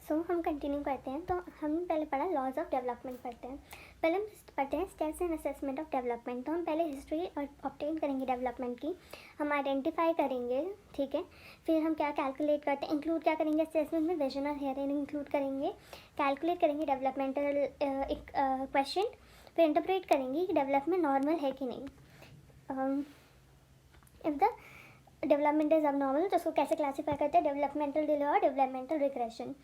सो हम कंटिन्यू करते हैं। तो हम पहले पढ़ा लॉज ऑफ डेवलपमेंट पढ़ते हैं। पहले हम पढ़ते हैं steps and assessment of development. तो हम पहले हिस्ट्री ऑब्टेन करेंगे डेवलपमेंट की, हम आइडेंटिफाई करेंगे, ठीक है। फिर हम क्या कैलकुलेट करते हैं, इंक्लूड क्या करेंगे असेसमेंट में, विजन और हेयरिंग इंक्लूड करेंगे, कैलकुलेट करेंगे डेवलपमेंटल एक क्वेश्चन, फिर इंटरप्रेट करेंगे कि डेवलपमेंट नॉर्मल है कि नहीं। इफ़ द डेवलपमेंट इज अब नॉर्मल तो उसको कैसे क्लासीफाई करते हैं, डेवलपमेंटल डिले और डेवलपमेंटल रिग्रेशन।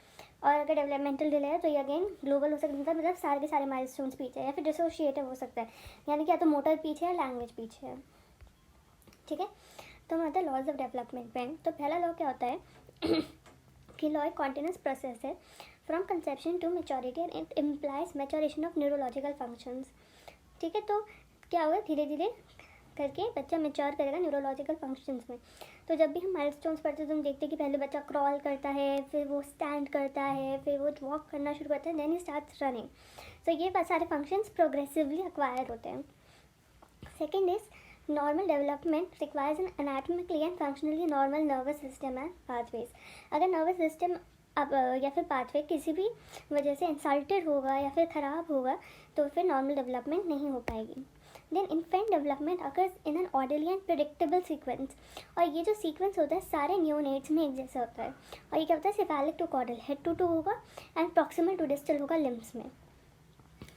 और अगर डेवलपमेंटल डिले है तो ये अगेन ग्लोबल हो सकता है, मतलब सारे के सारे माइलस्टोन्स पीछे है, या फिर डिसोशिएटिव हो सकता है, यानी कि या तो मोटर पीछे है, लैंग्वेज पीछे है, ठीक है। तो हम आते हैं लॉज ऑफ डेवलपमेंट में। तो पहला लॉ क्या होता है कि लॉ एक कॉन्टिन्यूस प्रोसेस है from conception to maturity and it implies maturation of neurological functions, ठीक है। तो क्या होगा, धीरे धीरे करके बच्चा मैच्योर करेगा न्यूरोलॉजिकल फंक्शंस में। तो जब भी हम माइलस्टोन्स पढ़ते हैं तो हम देखते हैं कि पहले बच्चा क्रॉल करता है, फिर वो स्टैंड करता है, फिर वो वॉक करना शुरू करता है, देन ही स्टार्ट्स रनिंग। तो ये सारे फंक्शंस प्रोग्रेसिवली एक्वायर होते हैं। Second is normal development requires N anatomically and functionally normal nervous system and pathways. अगर नर्वस सिस्टम अब या फिर पाथवे किसी भी वजह से इंसल्टेड होगा या फिर ख़राब होगा तो फिर नॉर्मल डेवलपमेंट नहीं हो पाएगी। Then infant development occurs in an orderly and predictable sequence. और ये जो सीक्वेंस होता है सारे न्यूनेट्स में एक जैसा होता है। और ये क्या होता है, cephalic to caudal, head to होगा एंड प्रॉक्सिमल टू डिस्टल होगा लिम्स में,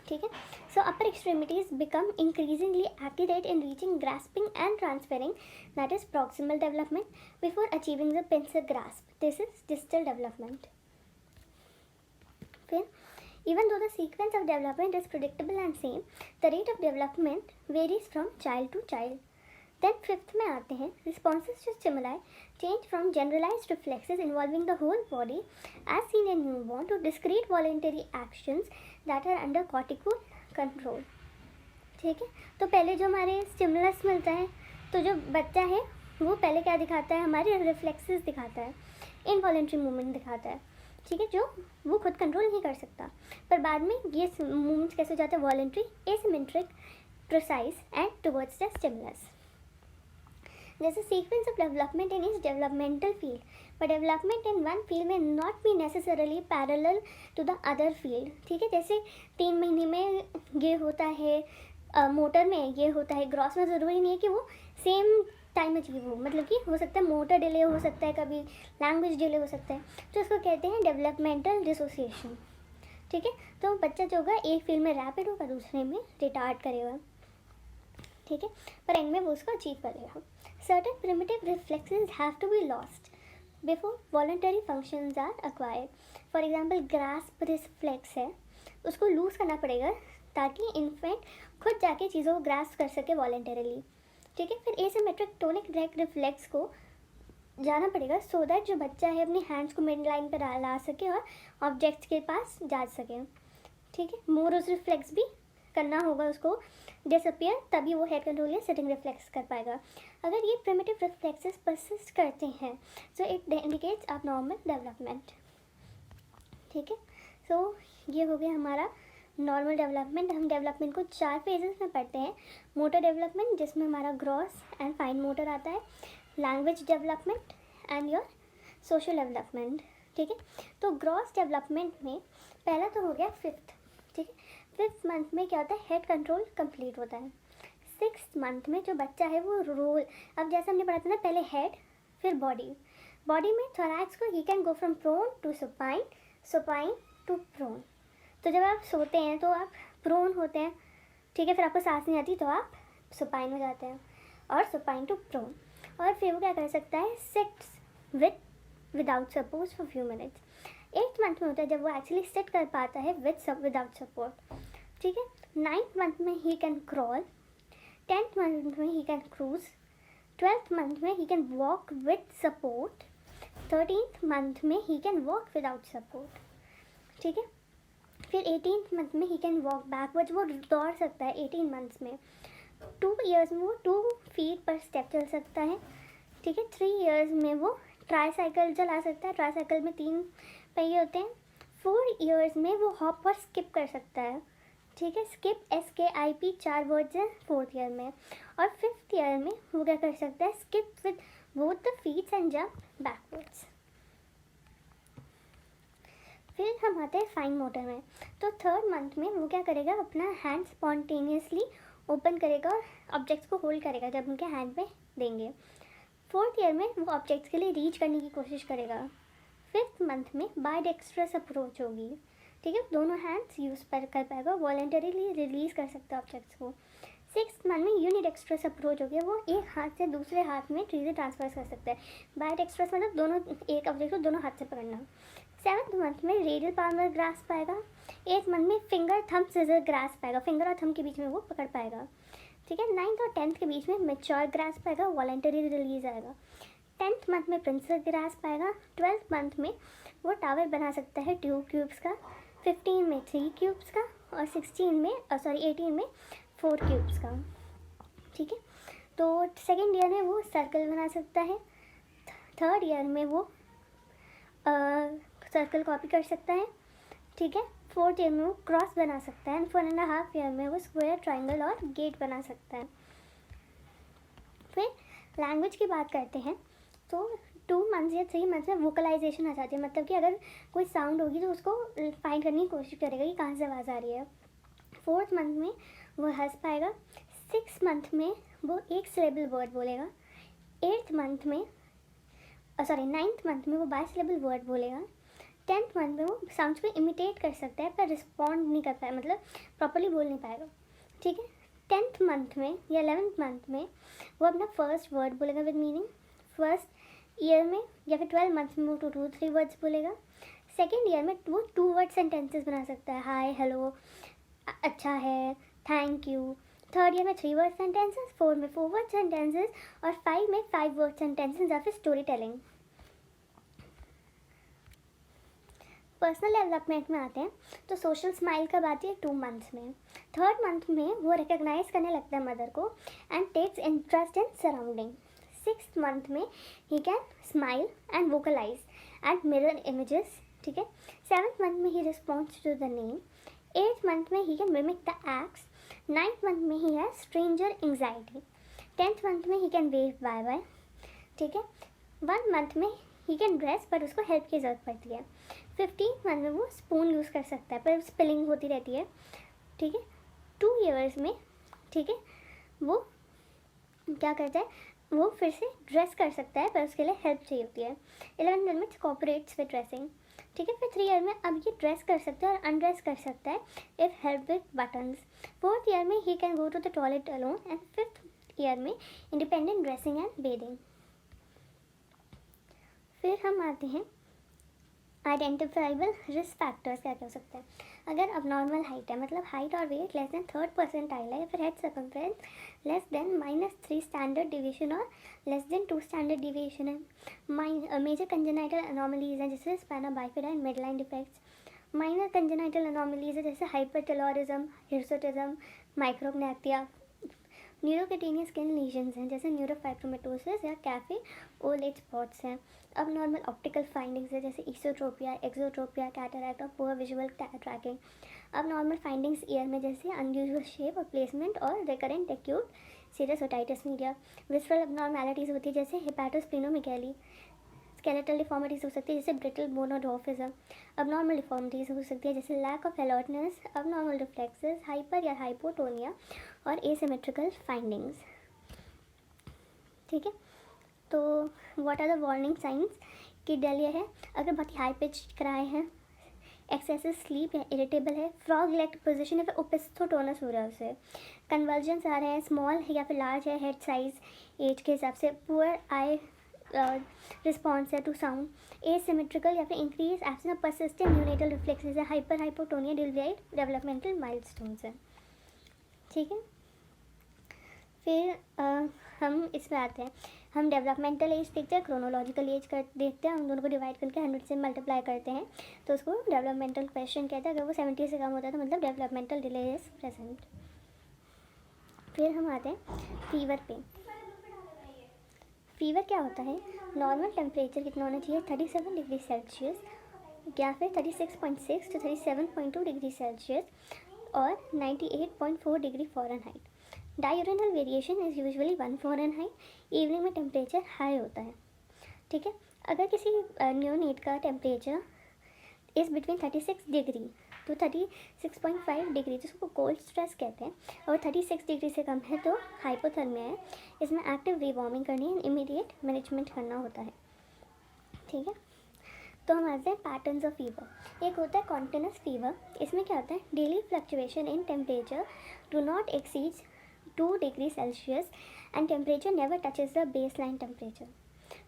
ठीक है। So upper extremities become increasingly accurate in reaching, grasping and transferring, that is proximal development, before achieving the pincer grasp, this is distal development. फिर even though the sequence of development is predictable and same, the rate of development varies from child to child. Then fifth में आते हैं responses to stimuli change from generalized reflexes involving the whole body as seen in newborn to discrete voluntary actions that are under cortical control, ठीक है। तो पहले जो हमारे stimulus मिलता है तो जो बच्चा है वो पहले क्या दिखाता है, हमारे रिफ्लेक्सेस दिखाता है, इनवॉलेंट्री मूवमेंट दिखाता है, ठीक है, जो वो खुद कंट्रोल नहीं कर सकता। पर बाद में ये मूवमेंट्स कैसे हो जाते हैं, voluntary, asymmetric, precise and towards the stimulus. जैसे sequence of development in each developmental field, पर डेवलपमेंट इन वन फील्ड में not be necessarily parallel to the other field, ठीक है। जैसे 3 महीने में ये होता है, मोटर में ये होता है, ग्रॉस में ज़रूरी नहीं है कि वो सेम टाइम अचीव हो, मतलब कि हो सकता है मोटर डिले हो सकता है, कभी लैंग्वेज डिले हो सकता है, तो इसको कहते हैं डेवलपमेंटल डिसोसिएशन, ठीक है। तो बच्चा जो होगा एक फील्ड में रैपिड होगा, दूसरे में रिटार्ड करेगा, ठीक है, पर एंड में वो उसको अचीव करेगा। Certain primitive reflexes have to be lost before voluntary functions are acquired. For example grasp reflex है, उसको लूज करना पड़ेगा ताकि इन्फेंट खुद जाके चीज़ों को ग्रास्प कर सके वॉलंटरीली, ठीक है। फिर एसिमेट्रिक टोनिक ड्रैग रिफ्लेक्स को जाना पड़ेगा सो दैट जो बच्चा है अपनी हैंड्स को मिड लाइन पर ला सके और ऑब्जेक्ट्स के पास जा सके, ठीक है। मोरोस रिफ्लेक्स भी करना होगा उसको डिसअपियर, तभी वो हेड कंट्रोल या सिटिंग रिफ्लेक्स कर पाएगा। अगर ये प्रिमिटिव रिफ्लेक्सेस परसिस्ट करते हैं सो इट इंडिकेट्स अब नॉर्मल डेवलपमेंट, ठीक है। सो ये हो गया हमारा नॉर्मल डेवलपमेंट। हम डेवलपमेंट को 4 फेजेस में पढ़ते हैं। मोटर डेवलपमेंट जिसमें हमारा ग्रॉस एंड फाइन मोटर आता है, language development and your social development, ठीक है। तो ग्रॉस डेवलपमेंट में पहला तो हो गया 5th, ठीक है। 5th मंथ में क्या होता है, हेड कंट्रोल कंप्लीट होता है। 6th मंथ में जो बच्चा है वो रोल, अब जैसे हमने पढ़ा था ना पहले हेड फिर बॉडी, बॉडी में थोरैक्स को he can go from prone to supine, supine to prone. तो जब आप सोते हैं तो आप प्रोन होते हैं, ठीक है, फिर आपको सांस नहीं आती तो आप सुपाइन हो जाते हैं, और सुपाइन टू प्रोन। और फिर वो क्या कर सकता है, sits without support for few minutes. 8th month में होता है जब वो एक्चुअली सिट कर पाता है विदाउट सपोर्ट, ठीक है। 9th मंथ में ही कैन क्रॉल, 10th मंथ में ही कैन क्रूज, 12th मंथ में ही can walk with support, 13th month में ही कैन वॉक विदाउट सपोर्ट, ठीक है। फिर 18th मंथ में ही कैन वॉक बैकवर्ड्स, वो दौड़ सकता है 18 मंथ्स में। 2 इयर्स में वो 2 फीट पर स्टेप चल सकता है, ठीक है। 3 इयर्स में वो ट्राईसाइकिल चला सकता है, ट्राईसाइकिल में 3 पहिए होते हैं। 4 इयर्स में वो हॉप और स्किप कर सकता है, ठीक है। स्किप SKIP 4 वर्ड्स हैं 4th ईयर में। और 5th ईयर में वो क्या कर सकता है, skip with both the feats and jump backwards. फिर हम आते हैं फाइन मोटर में। तो 3rd मंथ में वो क्या करेगा, अपना हैंड स्पॉन्टेनियसली ओपन करेगा और ऑब्जेक्ट्स को होल्ड करेगा जब उनके हैंड में देंगे। 4th ईयर में वो ऑब्जेक्ट्स के लिए रीच करने की कोशिश करेगा। 5th मंथ में बायडेक्स्ट्रस अप्रोच होगी, ठीक है, दोनों हैंड्स यूज़ कर पाएगा, वॉलंटरीली रिलीज कर सकता है ऑब्जेक्ट्स को। 6th मंथ में यूनिडेक्स्ट्रस अप्रोच हो गया, वो एक हाथ से दूसरे हाथ में चीज़ें ट्रांसफर कर सकता है। बायडेक्स्ट्रस मतलब दोनों, एक ऑब्जेक्ट को दोनों हाथ से पकड़ना। 7th मंथ में रेडियल पाल्मर ग्रास्प पाएगा। 8th मंथ में फिंगर थंब सीजर ग्रास्प पाएगा, फिंगर और थंब के बीच में वो पकड़ पाएगा, ठीक है। 9th और 10th के बीच में मैच्योर ग्रास्प पाएगा, वॉलंटरी रिलीज आएगा। 10th मंथ में प्रिंसेस ग्रास्प पाएगा। 12th मंथ में वो टावर बना सकता है 2 क्यूब्स का, 15 में 3 क्यूब्स का और 18 में 4 क्यूब्स का, ठीक है। तो 2nd ईयर में वो सर्कल बना सकता है। 3rd ईयर में वो सर्कल कॉपी कर सकता है, ठीक है। 4th ईयर में वो क्रॉस बना सकता है एंड 4.5 ईयर में वो स्क्वायर, ट्राइंगल और गेट बना सकता है। फिर लैंग्वेज की बात करते हैं तो 2 मंथ्स या 3 मंथ्स में वोकलाइजेशन आ जाती है, मतलब कि अगर कोई साउंड होगी तो उसको फाइंड करने की कोशिश करेगा कि कहाँ से आवाज़ आ रही है। 4th मंथ में वो हंस पाएगा। 6th मंथ में वो एक सिलेबल वर्ड बोलेगा। 9th मंथ में वो बाइसिलेबल वर्ड बोलेगा। 10th मंथ में वो साउंड्स को इमिटेट कर सकता है पर रिस्पॉन्ड नहीं कर पाएगा, मतलब प्रॉपर्ली बोल नहीं पाएगा, ठीक है। 10th मंथ में या 11th मंथ में वो अपना फर्स्ट वर्ड बोलेगा विद मीनिंग। 1st ईयर में या फिर 12 मंथ में वो 2-3 वर्ड्स बोलेगा। 2nd ईयर में वो 2 वर्ड सेंटेंसेस बना सकता है, हाय, हेलो, अच्छा है, थैंक यू। 3rd ईयर में 3 वर्ड सेंटेंसेस, 4 में 4 वर्ड सेंटेंसेस और 5 में 5 वर्ड सेंटेंसेस या फिर स्टोरी टेलिंग। पर्सनल डेवलपमेंट में आते हैं तो सोशल स्माइल कब आती है, 2 मंथ्स में। 3rd मंथ में वो रिकग्नाइज करने लगता है मदर को and takes interest in surrounding. 6th month में ही can smile and vocalise and mirror images, ठीक है। 7th मंथ में ही responds to the name. 8th month में ही can mimic the acts. 9th month में ही है स्ट्रेंजर एंग्जाइटी। 10th मंथ में ही कैन वेव बाय बाय, ठीक है। 1 मंथ में ही कैन ड्रेस पर उसको हेल्प की ज़रूरत पड़ती है। 15th मंथ में वो स्पून यूज़ कर सकता है पर स्पिलिंग होती रहती है, ठीक है। 2 ईयर्स में, ठीक है, वो क्या करता है, वो फिर से ड्रेस कर सकता है पर उसके लिए हेल्प चाहिए होती है। 11th ईयर में कोऑपरेट्स विद ड्रेसिंग, ठीक है। फिर 3 ईयर में अब ये ड्रेस कर सकता है और अनड्रेस कर सकता है if help with buttons. 4th year में ही can go to the toilet alone and 5th year में इंडिपेंडेंट ड्रेसिंग एंड बेदिंग। फिर हम आते हैं आइडेंटिफाइबल रिस्क फैक्टर्स क्या हो सकते हैं। अगर अब नॉर्मल हाइट है, मतलब हाइट और weight less than 3rd percentile है, या फिर head circumference less than -3 standard division और लेस देन 2 स्टैंडर्ड डिवीजन है। मेजर कंजेनाइटल अनोमलीज हैं जैसे spina bifida and midline defects. Minor congenital anomalies है जैसे हाइपरटेलोरिज्म, हिर्सुटिज्म, माइक्रोग्नैथिया। न्यूरोकेटेनियस स्किन लीजन्स हैं जैसे न्यूरोफाइब्रोमेटोसिस या कैफे ओलेट स्पॉट्स हैं। अब नॉर्मल ऑप्टिकल फाइंडिंग्स है जैसे इसोट्रोपिया, एक्सोट्रोपिया, कैटरैक्ट और पुअर विजुअल ट्रैकिंग। अब नॉर्मल फाइंडिंग्स ईयर में जैसे अनयूजुअल शेप और प्लेसमेंट और recurrent acute serious otitis media. Visceral abnormalities होती है जैसे हेपाटोस्प्लिनोमेगैली। स्केलेटल डिफॉर्मिटीज़ हो सकती है जैसे ब्रिटल मोनोडॉर्फिज्म। अबनॉर्मल डिफॉर्मिटीज़ हो सकती है जैसे lack of alertness, abnormal reflexes, hyper या हाइपोटोनिया और एसिमेट्रिकल फाइंडिंग्स, ठीक है। तो what are the warning signs कि डेलिया है, अगर बहुत ही हाई पिच क्राई है, एक्सेसिव स्लीप या इरिटेबल है, फ्रॉग लेग पोजिशन या फिर ओपिस्थोटोनस हो रहा है उसे, कन्वर्जन्स आ रहे हैं, स्मॉल या फिर लार्ज है हेड साइज एज के हिसाब से, पुअर आई रिस्पॉन्स है टू साउंड, एसिमेट्रिकल या फिर increase absence of persistent neonatal reflexes है, hyper hypotonia delayed developmental milestones है, ठीक है। फिर हम इसमें आते हैं, हम डेवलपमेंटल एज देखते हैं, क्रोनोलॉजिकल एज देखते हैं, हम दोनों को डिवाइड करके 100 से मल्टीप्लाई करते हैं तो उसको डेवलपमेंटल क्वेश्चन कहते हैं। अगर वो 70 से कम होता है तो मतलब डेवलपमेंटल डिले इज प्रेजेंट। फिर हम आते हैं फीवर पे। फीवर क्या होता है, नॉर्मल टेम्परेचर कितना होना चाहिए, 37 डिग्री सेल्सियस या फिर 36.6 to 37.2 डिग्री सेल्सियस और 98.4 degree Fahrenheit. Diurnal variation is usually 1 Fahrenheit. Evening में टेम्परेचर हाई होता है, ठीक है। अगर किसी न्यूनेट का टेम्परेचर इज़ बिटवीन 36 डिग्री तो 36.5 डिग्री जिसको कोल्ड स्ट्रेस कहते हैं, और 36 डिग्री से कम है तो हाइपोथर्मिया है। इसमें एक्टिव रीवार्मिंग करनी है, इमीडिएट मैनेजमेंट करना होता है। ठीक है, तो हम आते हैं पैटर्न्स ऑफ फीवर। एक होता है कॉन्टिन्यूस फीवर। इसमें क्या होता है, daily fluctuation in temperature do not exceed 2 degree Celsius and temperature never touches the base line temperature.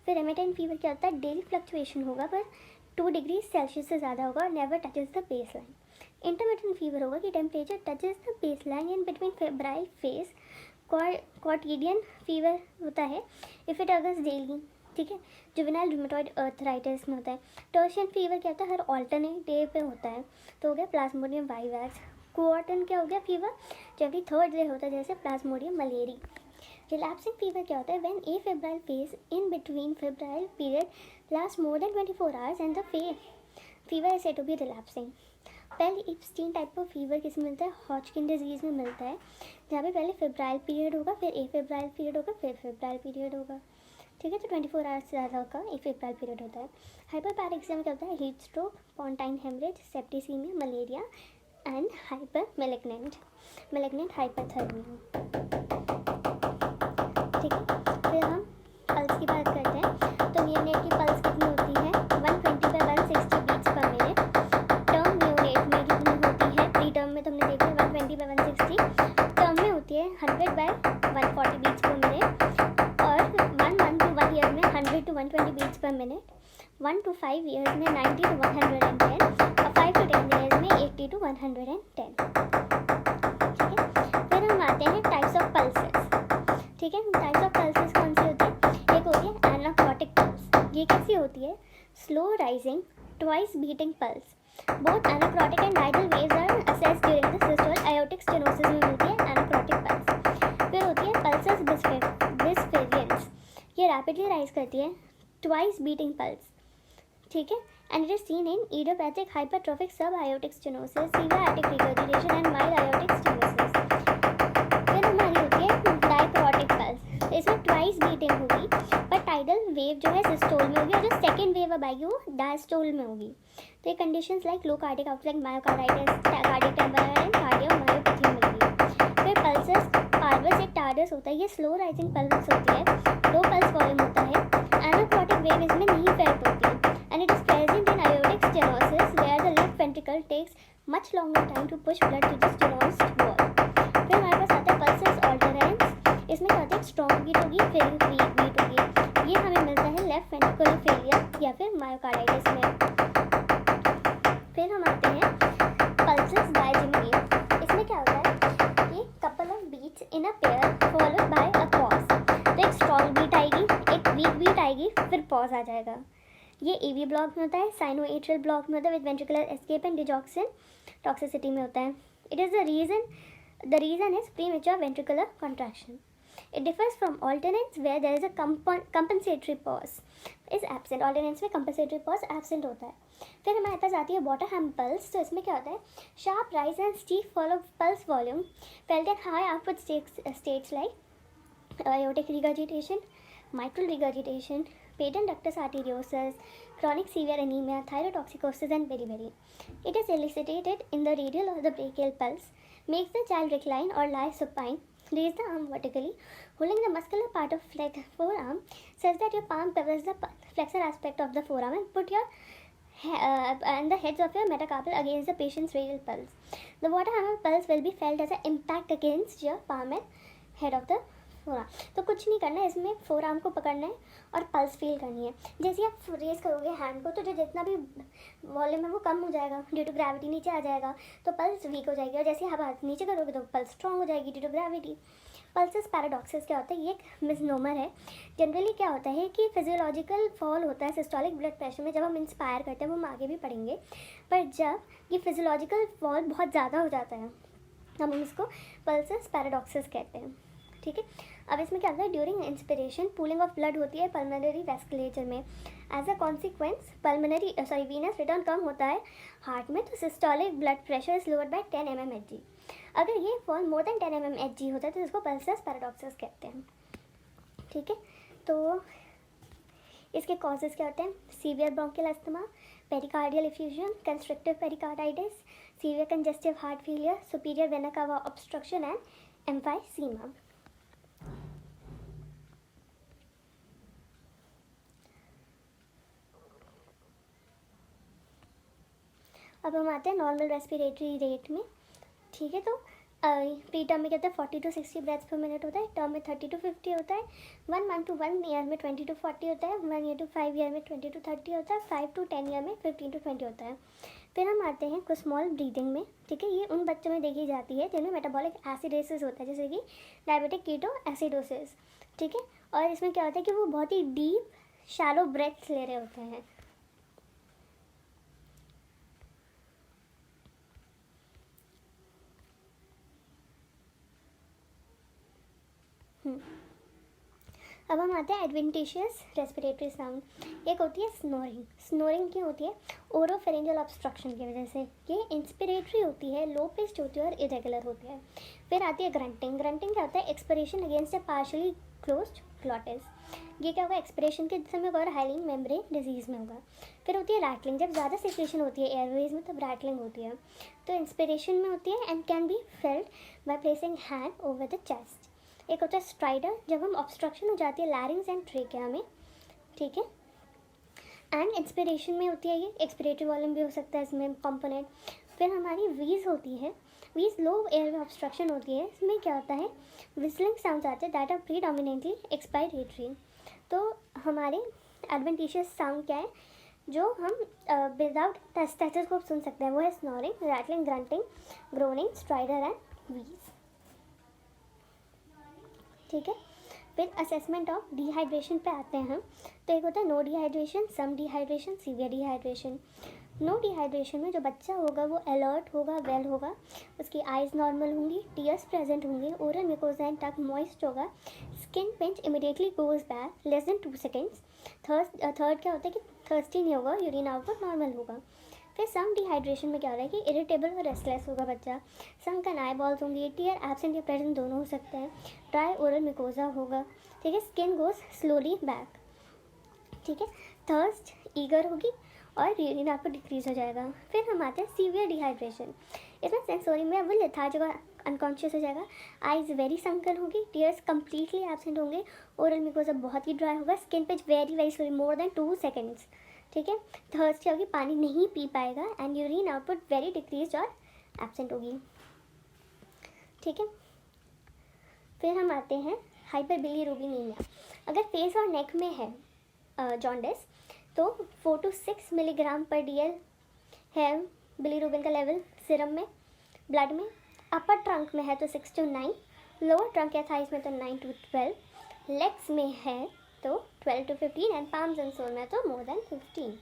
फिर रेमिटेंट फीवर क्या होता है, डेली फ्लक्चुएशन होगा पर 2 डिग्री सेल्सियस से ज़्यादा होगा और never touches the base line. Intermittent fever होगा कि temperature touches the base line in between febrile phase. Quotidian fever होता है इफ़ इट अगर्स डेली। ठीक है, जुवेनाइल रूमेटॉइड अर्थराइटिस में होता है। टर्शियन फीवर क्या होता है, हर ऑल्टरनेट डे पे होता है, तो हो गया प्लाज्मोडियम वाइवैक्स। क्वार्टन क्या हो गया, फीवर जो एवरी थर्ड डे होता है, जैसे प्लाज्मोडियम मलेरी। रिलैप्सिंग फीवर क्या होता है, when a febrile phase in between febrile period last more than 24 hours and the fever is said to be relapsing. पहले इप्स्टीन टाइप ऑफ फीवर किस में मिलता है, हॉजकिन डिजीज़ में मिलता है, जहाँ पे पहले फेब्राइल पीरियड होगा, फिर ए फेब्राइल पीरियड होगा, फिर फेब्राइल पीरियड होगा। ठीक है, तो 24 आवर्स से ज़्यादा का ए फेब्राइल पीरियड होता है। हाइपरपैरेक्सिया में क्या होता है, heat stroke, pontine haemorrhage, septicaemia, malaria and hyper malignant hyperthermia. ठीक है, फिर हम पल्स की बात करते हैं। तो नियोनेट की पल्स कितनी होती है, 120/160 beats per minute. Term neonate में कितनी होती है, प्री टर्म में तुमने देखा है 120/160, टर्म में होती है 100/140 बीट्स पर मिनट, और 1 month to 1 year में 100 to 120 beats per minute, 1 to 5 years में 90 to 110, और 5 to 10 years में 80 to 110। ठीक है, फिर हम आते हैं टाइप्स ऑफ पल्सेस। ठीक है, टाइप्स ऑफ पल्सेस कौन सी होती है, एक होती है एनाकोटिक पल्स। ये कैसी होती है, slow rising twice beating pulse. Both anacrotic and tidal waves are assessed during the systole aortic stenosis में मिलती है एनाकोटिक पल्स। फिर होती है पल्सेस बिस्फेरियंस, ये रैपिडली राइज करती है, ट्वाइस बीटिंग पल्स। ठीक है, and it is seen in idiopathic hypertrophic sub aortic stenosis, severe aortic regurgitation and mild aortic stenosis. फिर हमारी होती है डायक्रोटिक पल्स, इसमें ट्वाइस बीटिंग होगी, पर टाइडल वेव जो है सिस्टोल में होगी, और जो सेकेंड वेव अब आएगी वो डायस्टोल में होगी। तो ये conditions like low cardiac output like myocarditis, cardiac temporal and cardiomyopathy मिलेगी। फिर पल्सेस पार्वस एक टार्डस होता है, ये स्लो राइजिंग पल्स होती है, लो पल्स वॉल्यूम होता है। एनाकोटिक वेव इसमें नहीं फेल्ट होती है, and it is present in aortic stenosis where the left ventricle takes much longer time to push blood to the stenosed wall. फिर हमारे पास आता है पल्सेस ऑल्टरेंस, इसमें क्या होता है, स्ट्रॉन्ग बीट होगी, फिर वीक बीट होगी। ये हमें मिलता है लेफ्ट वेंट्रिकुलर फेलियर या फिर मायोकार्डाइटिस में। फिर हम आते हैं पल्सेस बाय जिम्मी। इसमें क्या होता है कि couple of beats in a pair followed by a pause. तो एक स्ट्रॉन्ग बीट आएगी, एक वीक बीट आएगी, फिर पॉज आ जाएगा। ये एवी ब्लॉक में होता है, साइनोएट्रियल ब्लॉक में होता है with ventricular escape and digoxin toxicity में होता है। It is the reason is premature ventricular contraction. It differs from alternates where there is a compensatory pause is absent. Alternates में compensatory pause absent होता है। फिर हमारे पास आती है Botterham pulse। तो इसमें क्या होता है, sharp rise and steep fall of pulse volume felt at high output states like aortic regurgitation, mitral regurgitation, patent ductus arteriosus, chronic severe anemia, thyrotoxicosis and beriberi. It is elicited in the radial or the brachial pulse, makes the child recline or lie supine, raise the arm vertically, holding the muscular part of forearm such that your palm covers the flexor aspect of the forearm, and put your and the heads of your metacarpal against the patient's radial pulse. The Waterhammer pulse will be felt as an impact against your palm and head of the forum. तो कुछ नहीं करना है, इसमें forum को पकड़ना है और पल्स फील करनी है। जैसे आप रेस करोगे हैंड को, तो जो जितना भी वॉल्यूम है वो कम हो जाएगा, ड्यू टू ग्रेविटी नीचे आ जाएगा, तो पल्स वीक हो जाएगी। और जैसे आप हाथ नीचे करोगे तो पल्स स्ट्रॉन्ग हो जाएगी due to gravity. Pulsus paradoxus क्या होता है, ये एक मिसनोमर है। जनरली क्या होता है कि फिजियोलॉजिकल फॉल होता है सिस्टोलिक ब्लड प्रेशर में, जब हम इंस्पायर करते हैं, वो हम आगे भी पढ़ेंगे। पर जब ये फिजियोलॉजिकल फॉल बहुत ज़्यादा हो जाता है, हम इसको पल्सेस पैराडॉक्सेस कहते हैं। ठीक है, अब इसमें क्या होता है, during inspiration pooling of blood होती है पल्मोनरी वेस्कुलेचर में। As a consequence venous return कम होता है हार्ट में, तो systolic blood pressure is lowered by 10 mmHg। अगर ये फॉल मोर देन 10 mmHg होता है तो इसको पल्सेस पैराडॉक्सेस कहते हैं। ठीक है, तो इसके कॉजेज़ क्या होते हैं? Severe bronchial asthma, pericardial effusion, constructive pericarditis, severe congestive heart failure, superior vena cava obstruction and emphysema. अब हम आते हैं नॉर्मल रेस्पिरेटरी रेट में, ठीक है। तो प्री टर्म में कहते हैं 40 to 60 ब्रेथ्स पर मिनट होता है, टर्म में 30 to 50 होता है, 1 month to 1 ईयर में 20 to 40 होता है, 1 year to 5 ईयर में 20 to 30 होता है, 5 to 10 ईयर में 15 to 20 होता है। फिर हम आते हैं कुछ स्मॉल ब्रीदिंग में, ठीक है। ये उन बच्चों में देखी जाती है जिनमें मेटाबॉलिक एसिडोसिस होता है, जैसे कि डायबिटिक कीटो एसिडोसिस, ठीक है। और इसमें क्या होता है कि वो बहुत ही डीप शैलो ब्रेथ्स ले रहे होते हैं। अब हम आते हैं एडवेंटिशियस रेस्पिरेटरी साउंड। एक होती है स्नोरिंग। स्नोरिंग क्या होती है? ओरोफेरिंजियल ऑब्स्ट्रक्शन की वजह से। ये इंस्पिरेटरी होती है, लो पिच्ड होती है और इरेगुलर होती है। फिर आती है ग्रंटिंग। ग्रंटिंग क्या होता है? एक्सपिरेशन अगेंस्ट ए पार्शियली क्लोज्ड ग्लॉटिस। ये क्या होगा? एक्सपिरेशन के समय और हाइलिंग मेम्ब्रेन डिजीज में होगा। फिर होती है रैटलिंग। जब ज़्यादा सिक्रेशन होती है एयरवेज में तब रैटलिंग होती है। तो इंस्पिरेशन में होती है and can be felt by placing hand over the chest. एक होता है स्ट्राइडर, जब हम ऑब्स्ट्रक्शन हो जाती है लैरिंग्स एंड ट्रेकिया में, ठीक है। एंड इंस्पिरेशन में होती है ये एक्सपिरेटरी वॉल्यूम भी हो सकता है इसमें कंपोनेंट। फिर हमारी वीज होती है। वीज लो एयर में ऑब्स्ट्रक्शन होती है। इसमें क्या होता है? विस्लिंग साउंड आते हैं दैट आर प्रीडोमिनेटली एक्सपायरेटरी। तो हमारे एडवेंटिशियस साउंड क्या है जो हम विदाउट स्टेथोस्कोप सुन सकते हैं? वो है snoring, rattling, grunting, groaning, strider and वीज, ठीक है। फिर असेसमेंट ऑफ डिहाइड्रेशन पे आते हैं हम। तो एक होता है no dehydration, some dehydration, severe dehydration. No dehydration में जो बच्चा होगा वो अलर्ट होगा, वेल होगा, उसकी आइज़ नॉर्मल होंगी, टीयर्स प्रेजेंट होंगे, oral mucosa and tongue moist होगा, skin pinch immediately goes back less than 2 seconds। Third क्या होता है कि थर्स्टी नहीं होगा, यूरिन आउटपुट नॉर्मल होगा। फिर सम डिहाइड्रेशन में क्या हो रहा है कि इरिटेबल और रेस्टलेस होगा बच्चा, सम का आई बॉल्स होंगी, टीयर एब्सेंट या प्रेजेंट दोनों हो सकते हैं, ड्राई ओरल मिकोजा होगा, ठीक है, स्किन गोज स्लोली बैक, ठीक है, थर्स्ट ईगर होगी और यूरिन आउटपुट डिक्रीज हो जाएगा। फिर हम आते हैं सीवियर डिहाइड्रेशन। इसमें सेंसोरी में वो लेथार्जिक और अनकॉन्शियस हो जाएगा, आइज वेरी संकल होगी, टीयर्स कंप्लीटली एब्सेंट होंगे, ओरल मिकोजा बहुत ही ड्राई होगा, skin pitch very very slowly more than 2 seconds, ठीक है। थर्स्ट क्या होगी? पानी नहीं पी पाएगा and urine output very decrease और एब्सेंट होगी, ठीक है। फिर हम आते हैं हाइपरबिलीरुबिनीमिया। अगर फेस और नेक में है जॉन्डिस तो 4 to 6 milligram per DL है बिलीरुबिन का लेवल सीरम में, ब्लड में। अपर ट्रंक में है तो 6 to 9, लोअर ट्रंक या थाइस में तो 9 to 12, लेग्स में है तो 12 to 15 and palms and sole में तो मोर देन 15,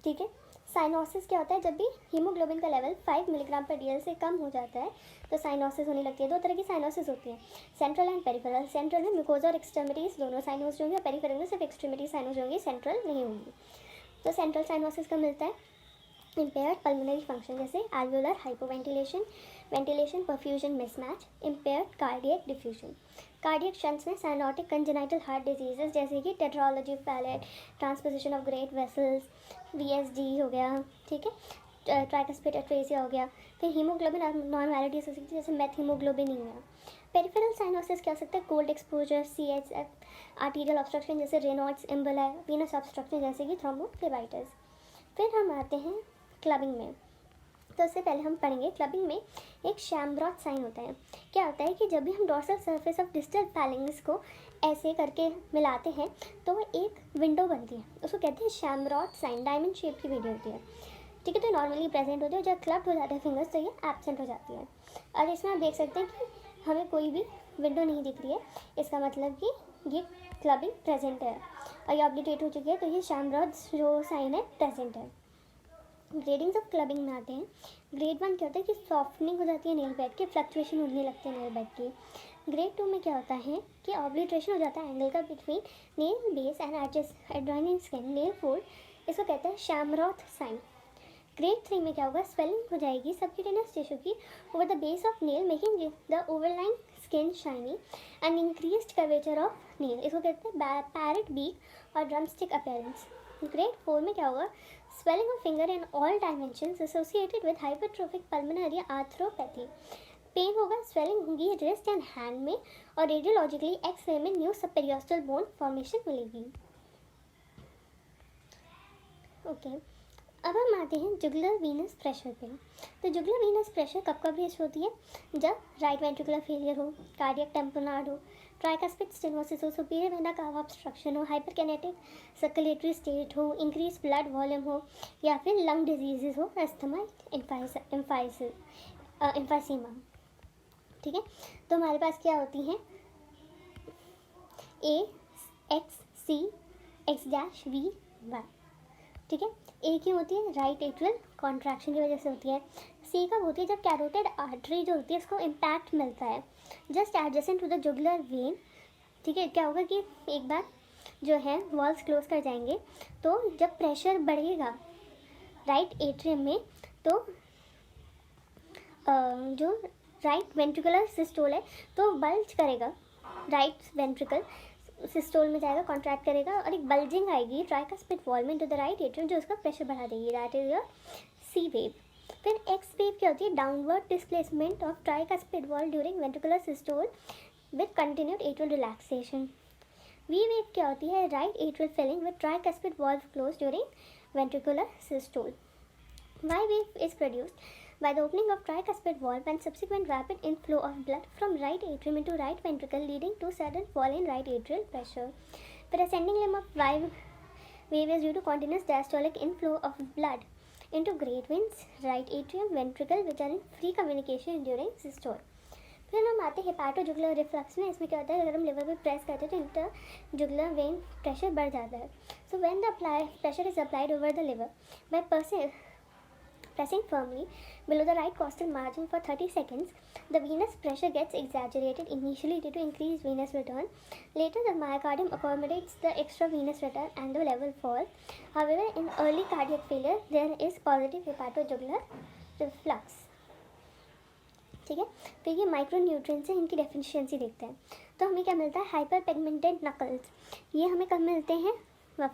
ठीक है। साइनोसिस क्या होता है? जब भी हीमोग्लोबिन का लेवल 5 milligram per DL से कम हो जाता है तो साइनोसिस होने लगती है। 2 तरह की साइनोसिस होती है, सेंट्रल एंड पेरिफेरल। सेंट्रल में म्यूकोजा और एक्सट्रीमिटीज़ दोनों साइनोज होंगे और पेरिफेरल में सिर्फ एक्सट्रीमिटी साइनोज होंगी, सेंट्रल नहीं होंगी। तो सेंट्रल साइनोसिस का मिलता है इम्पेयर्ड पल्मोनरी फंक्शन, जैसे alveolar hypoventilation, ventilation perfusion mismatch, impaired cardiac diffusion. Cardiac shunts में साइनोटिक कंजेनाइटल हार्ट डिजीजेस जैसे कि tetralogy Fallot, transposition of great vessels, VSD हो गया, ठीक है, ट्राइकस्पिड एट्रेसिया हो गया। फिर हीमोग्लोबिन नॉर्मैलिटीज हो सकती है जैसे मेथ हीमोग्लोबिनीमिया। पेरिफेरल साइनोसिस क्या हो सकता है? Cold exposure, CHF, arterial obstruction जैसे रेनॉइड्स एम्बोलाई, वीनस ऑब्स्ट्रक्शन जैसे कि थ्रोम्बोफ्लेबाइटिस। फिर हम आते हैं क्लबिंग में। तो उससे पहले हम पढ़ेंगे क्लबिंग में एक शैम्ब्रॉथ साइन होता है। क्या होता है कि जब भी हम dorsal surface of distal feelings को ऐसे करके मिलाते हैं तो एक विंडो बनती है, उसको कहते हैं शैम्ब्रॉथ साइन। डायमंड शेप की वीडियो होती है, ठीक है। तो नॉर्मली प्रेजेंट होती है, जब क्लब्ड हो जाते हैं फिंगर्स तो ये एब्सेंट हो जाती है। और इसमें आप देख सकते हैं कि हमें कोई भी विंडो नहीं दिख रही है, इसका मतलब कि ये क्लबिंग प्रेजेंट है। और ये ऑब्लिटेट हो चुकी है तो ये शैम्ब्रॉथ जो साइन है प्रेजेंट है। ग्रेडिंग्स ऑफ क्लबिंग में आते हैं। ग्रेड 1 क्या होता है कि सॉफ्टनिंग हो जाती है नेल बेड की, फ्लक्चुएशन होने लगती है नेल बेड की। ग्रेड 2 में क्या होता है कि ऑब्लिट्रेशन हो जाता है एंगल का between nail base and adjoining skin, nail fold, इसको कहते हैं शैम्ब्रॉथ साइन। ग्रेड 3 में क्या होगा? स्वेलिंग हो जाएगी सबक्यूटेनियस टिश्यू की over the base of nail making the overlying skin shiny and increased curvature of nail, इसको कहते हैं पैरेट बीक और ड्रमस्टिक अपीयरेंस। ग्रेड 4 में क्या होगा, swelling of finger in all dimensions associated with hypertrophic pulmonary arthropathy. Pain होगा, swelling होगी wrist and hand में, और रेडियोलॉजिकली एक्सरे में न्यू सबपेरियोस्टल बोन फॉर्मेशन मिलेगी। ओके, अब हम आते हैं जुगुलर वीनस प्रेशर पे। तो जुगुलर वीनस प्रेशर कब कब रेस्ट होती है, जब राइट वेंट्रिकुलर फेलियर हो, कार्डियक टेम्पोनार्ड हो, ट्राइकास्पिड स्टेनोसिस हो, सुपीरियर वेना कावा ऑब्स्ट्रक्शन हो, हाइपरकिनेटिक सर्कुलेटरी स्टेट हो, इंक्रीज ब्लड वॉल्यूम हो, या फिर लंग डिजीजेस हो, अस्थमा, एम्फाइसीमा। ठीक है, तो हमारे पास क्या होती हैं, A X C X dash V Y. ठीक है, ए की होती है राइट एट्रियल कॉन्ट्रैक्शन की वजह से होती है। सी कब होती है, जब कैरोटिड आर्टरी जो होती है उसको इम्पैक्ट मिलता है just adjacent to the jugular vein. ठीक है, क्या होगा कि एक बार जो है वॉल्स क्लोज कर जाएंगे, तो जब प्रेशर बढ़ेगा राइट एट्रियम में, तो जो राइट वेंट्रिकुलर सिस्टोल है तो बल्ज करेगा, राइट वेंट्रिकल सिस्टोल में जाएगा, कॉन्ट्रैक्ट करेगा, और एक बल्जिंग आएगी ट्राइकास्पिड वॉल में टू द राइट एट्रियम, जो उसका प्रेशर बढ़ा देगी। That is your C wave. फिर एक्स वेव क्या होती है, downward displacement of tricuspid wall during ventricular systole with continued atrial relaxation. V wave क्या होती है, right atrial filling with tricuspid valve close during ventricular systole. Y wave is produced by the opening of tricuspid valve and subsequent rapid inflow of blood from right atrium into right ventricle, leading to sudden fall in right atrial pressure. The ascending limb of Y wave is due to continuous diastolic inflow of blood into great veins, right atrium, ventricle, which are in free communication during systole. फिर हम आते हैं हेपाटोजुगुलर reflux में। इसमें क्या होता है, अगर हम लिवर पे प्रेस करते हैं तो इंटरजुगुलर वेन प्रेशर बढ़ जाता है। So when the pressure is applied over the liver by pressing firmly below the right costal margin for 30 seconds, the venous pressure gets exaggerated initially due to increased venous return. Later, the myocardium accommodates the extra venous return and the level fall. However, in early cardiac failure, there is positive hepatojugular reflux. ठीक है, फिर ये micronutrients हैं, इनकी deficiency देखते हैं। तो हमें क्या मिलता है, हाइपर पिगमेंटेड नकल्स। ये हमें कब मिलते हैं,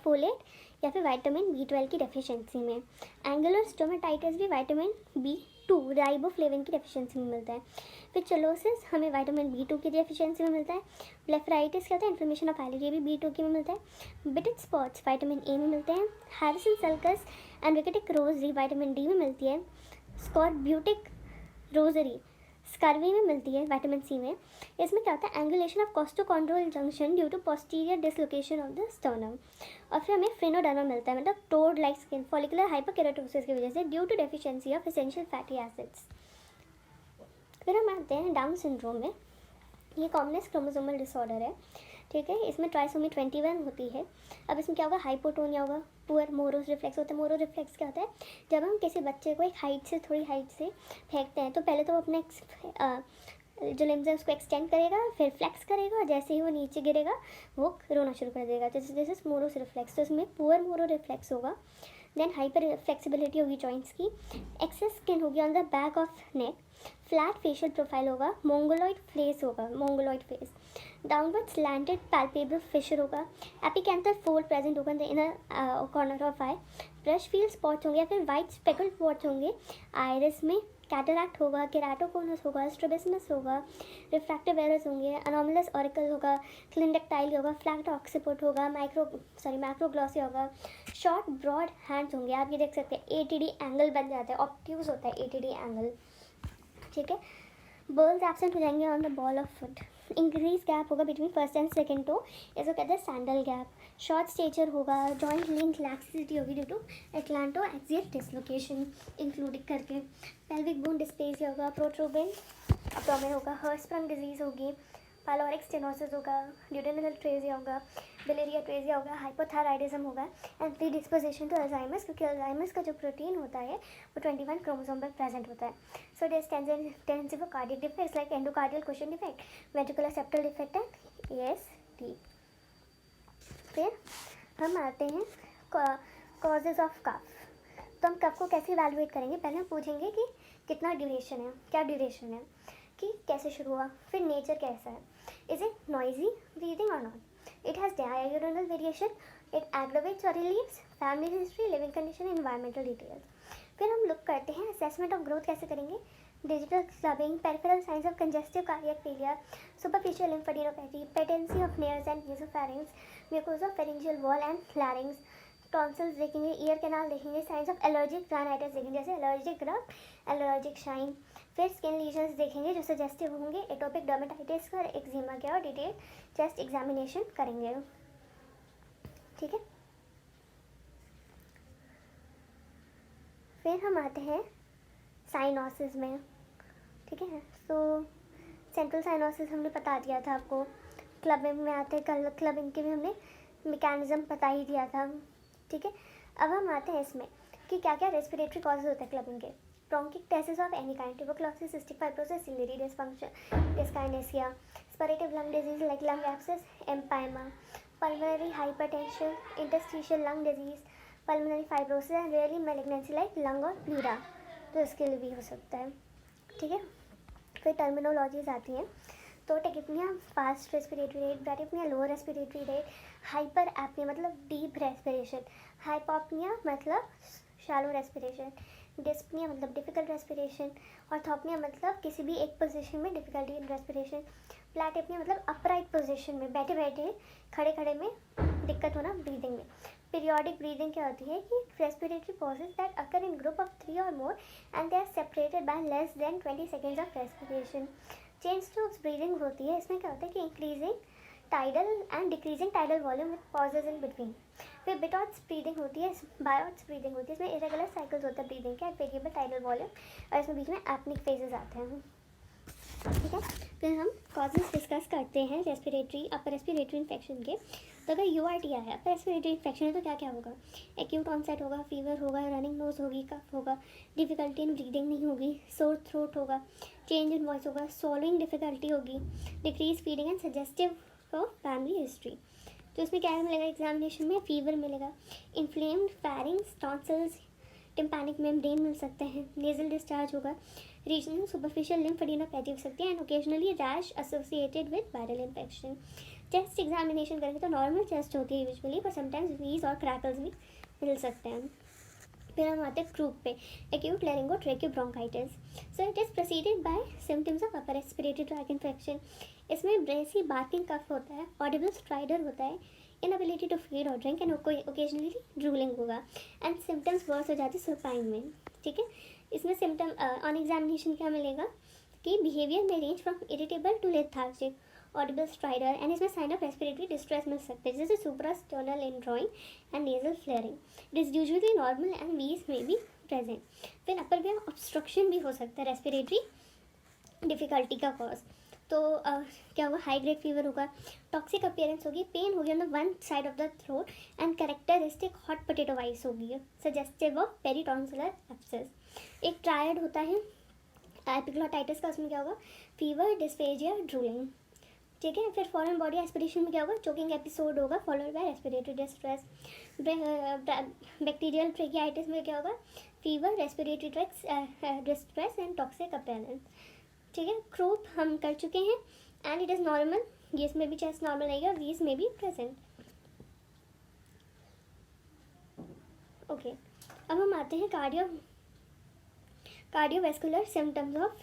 फोलेट या फिर विटामिन B12 की डेफिशिएंसी में। एंगुलर स्टोमेटाइटिस भी विटामिन B2 राइबोफ्लेविन की डेफिशिएंसी में मिलता है। फिर चलोसिस हमें विटामिन B2 की डेफिशिएंसी में मिलता है। ब्लेफराइटिस क्या होता है, इन्फ्लेमेशन ऑफ आईलिड, ये भी B2 की में मिलता है। बिटिट स्पॉट्स विटामिन ए में मिलते हैं। Harrison sulcus and rachitic rosary vitamin D में मिलती है। स्कॉर्ब्यूटिक रोजरी स्कर्वी में मिलती है विटामिन सी में। इसमें क्या होता है, angulation of costochondral junction due to posterior dislocation of the sternum. और फिर हमें फ्रेनोडर्मा मिलता है, मतलब toad like skin, follicular hyperkeratosis की वजह से due to deficiency of essential fatty acids. फिर हम आते हैं डाउन सिंड्रोम में। ये कॉमनेस्ट क्रोमोसोमल डिसऑर्डर है। ठीक है, इसमें ट्राइसोमी 21 होती है। अब इसमें क्या होगा, हाइपोटोनिया होगा, पुअर मोरोस रिफ्लेक्स होता है। मोरो रिफ्लेक्स क्या होता है, जब हम किसी बच्चे को एक हाइट से थोड़ी हाइट से फेंकते हैं तो पहले तो वो अपने जो लिम्स है उसको एक्सटेंड करेगा, फिर फ्लेक्स करेगा, और जैसे ही वो नीचे गिरेगा वो रोना शुरू कर देगा। जैसे मोरोस रिफ्लेक्स, तो इसमें पुअर मोरो रिफ्लेक्स होगा। देन हाइपर फ्लेक्सिबिलिटी होगी जॉइंट्स की। एक्सेस स्किन होगी on the back of neck. Flat facial profile होगा। मोंगोलॉइड फेस होगा, mongoloid face. Downward slanted palpebral fissure होगा। एपिकैंथल फोल्ड प्रेजेंट होगा in the inner corner of eye. Brushfield spots होंगे या फिर white speckled spots होंगे iris में। Cataract होगा, केराटोकोनस होगा, स्ट्रैबिस्मस होगा, रिफ्रैक्टिव एरर्स होंगे, अनोमलस ऑरिकल होगा, क्लिंडेक्टाइल होगा, फ्लैट ऑक्सीपुट होगा, मैक्रोग्लॉसिया होगा। शॉर्ट ब्रॉड हैंड्स होंगे, आप ये देख सकते हैं ATD एंगल बन जाता है, ऑब्ट्यूज होता है ATD एंगल। ठीक है, बर्ल्स एब्सेंट हो जाएंगे on the ball of foot. Increase gap होगा between first and second toe, इसको कहते हैं सैंडल गैप। शॉर्ट स्टेचर होगा। जॉइंट लिंक लैक्सिटी होगी due to atlanto axial dislocation including करके। पेल्विक बोन डिस्प्लेसिया होगा। प्रोट्रूबेंट अब्डोमेन होगा। हर्स्प्रंग डिजीज़ होगी। पाइलोरिक स्टेनोसिस होगा। ड्यूडेनल अट्रेसिया होगा। बिलियरी अट्रेसिया होगा। हाइपोथायराइडिज्म होगा एंड प्रीडिस्पोजिशन टू अल्जाइमर्स, क्योंकि अल्जाइमर्स का जो प्रोटीन होता है वो 21 क्रोमोसोम पर प्रेजेंट होता है। So there is tendency for cardiac defects like endocardial cushion defect, ventricular septal defect and ASD। फिर हम आते हैं कॉजेज ऑफ कफ। तो हम कफ को कैसे इवैल्यूएट करेंगे, पहले हम पूछेंगे कि कितना ड्यूरेशन है, क्या ड्यूरेशन है, कि कैसे शुरू हुआ, फिर नेचर कैसा है, इज इट नॉइजी ब्रीदिंग और not, it has diurnal variation, it aggravates or relieves, family history, living condition, environmental details. फिर हम लुक करते हैं असेसमेंट ऑफ ग्रोथ कैसे करेंगे, digital clubbing, peripheral science of congestive cardiac failure, superficial lymphadenopathy, patency of नेयर्स and नेसोफैरिंग्स, mucosa of pharyngeal wall and लैरिंग्स, tonsils देखेंगे, ear canal देखेंगे, science of allergic rhinitis देखेंगे जैसे एलर्जिक रब, एलर्जिक शाइन, फिर skin lesions देखेंगे जो सजेस्टिव होंगे, atopic dermatitis का एक्जिमा क्या और डिटेल चेस्ट एग्जामिनेशन करेंगे। ठीक है, फिर हम आते हैं साइनोसिस में। ठीक है, तो सेंट्रल साइनोसिस हमने बता दिया था आपको, क्लबिंग में आते हैं, कल क्लबिंग के भी हमने मैकेनिज्म बता ही दिया था। ठीक है, अब हम आते हैं इसमें कि क्या क्या रेस्पिरेटरी कॉजेज होते हैं क्लबिंग के, bronchiectasis of any kind, tuberculosis, cystic fibrosis, ciliary dysfunction, dyskinesia, spirative lung disease like lung abscess, empyema, pulmonary hypertension, interstitial lung disease, pulmonary fibrosis and rarely malignancy like lung or pleura, तो इसके लिए भी हो सकता है। ठीक है, फिर टर्मिनोलॉजीज आती हैं, तो tachypnoea fast respiratory rate, bradypnoea lower respiratory rate, hyperpnoea मतलब डीप रेस्पिरेशन, हाइपोपनिया मतलब शैलो रेस्पिरेशन, डिस्पनिया मतलब डिफिकल्ट रेस्पिरेशन, ऑर्थोपनिया मतलब किसी भी एक पोजीशन में डिफिकल्टी इन रेस्पिरेशन, प्लैटिपनिया मतलब अपराइट पोजीशन में बैठे बैठे खड़े खड़े में दिक्कत होना ब्रीदिंग में। पीरियोडिक ब्रीदिंग क्या होती है कि respiratory pauses that occur in group of 3 और more and they are separated by less than 20 seconds of respiration. Cheyne Stokes breathing होती है, इसमें क्या होता है कि increasing tidal and decreasing tidal volume with pauses in between. फिर Biot's breathing होती है, बायोट्स ब्रीदिंग होती है, इसमें इरेगुलर साइकिल्स होता है ब्रीदिंग के, वेरिएबल टाइडल वॉल्यूम, और इसमें बीच में एपनिक फेजेस आते हैं। ठीक है, फिर हम कॉजेज डिस्कस करते हैं रेस्पिरेटरी अपर रेस्पिरेटरी इन्फेक्शन के। तो अगर URTI है, अपर रेस्पिरेटरी इन्फेक्शन है, तो क्या क्या होगा, एक्यूट ऑनसेट होगा, फीवर होगा, रनिंग नोज होगी, कफ होगा, डिफिकल्टी इन ब्रीदिंग नहीं होगी, सोर थ्रोट होगा, चेंज इन वॉइस होगा, स्वॉलोइंग डिफिकल्टी होगी, decrease feeding and suggestive of family history. तो इसमें क्या मिलेगा एग्जामिनेशन में, फीवर मिलेगा, inflamed pharynx, tonsils, tympanic membrane मिल सकते हैं, नेजल डिस्चार्ज होगा, रीजनल सुपरफिशियल लिम्फेडिनोपैथी हो सकती है and occasionally rash associated with viral infection. Chest examination करेंगे तो नॉर्मल चेस्ट होती है यूजुअली, पर समटाइम्स वीज और क्रैकल्स भी मिल सकते हैं। फिर हम आते हैं क्रूप पे, acute laryngotracheobronchitis. So it is preceded by symptoms of upper respiratory tract infection. इसमें ब्रेसी बार्किंग कफ होता है, ऑडिबल स्ट्राइडर होता है, इनएबिलिटी टू फीड और ड्रिंक एंड ओकेजनली ड्रूलिंग होगा एंड सिम्टम्स वर्स हो जाते हैं सुपाइन में। ठीक है, इसमें सिम्टम ऑन एग्जामिनेशन क्या मिलेगा कि बिहेवियर में range from irritable to lethargic, audible stridor, and इसमें साइन ऑफ रेस्पिरेटरी डिस्ट्रेस मिल सकते हैं जैसे suprasternal indrawing and nasal flaring. It is usually normal and wheeze में बी प्रेजेंट। फिर अपर वेयर ऑब्स्ट्रक्शन भी हो सकता है रेस्पिरेटरी डिफिकल्टी का कॉज। तो क्या होगा, हाई ग्रेड फीवर होगा, टॉक्सिक अपीयरेंस होगी, पेन होगी on the one side of the throat and characteristic hot potato vice होगी, सजेस्टिव ऑफ पेरिटॉन्सिलर एब्सेस। एक ट्रायड होता है एपिग्लोटाइटिस का, उसमें क्या होगा, फीवर, डिस्फेजिया, ड्रूलिंग। ठीक है, फिर फॉरेन बॉडी एस्पिरेशन में क्या होगा, चोकिंग एपिसोड होगा followed by respiratory distress. Bacterial tracheitis में क्या होगा, fever, respiratory tract distress and toxic appearance. ठीक है, क्रूप हम कर चुके हैं एंड इट इज़ नॉर्मल, ये इसमें भी चेस्ट नॉर्मल रहेगा और वीज में भी प्रेजेंट। ओके, अब हम आते हैं कार्डियोवैस्कुलर सिम्टम्स ऑफ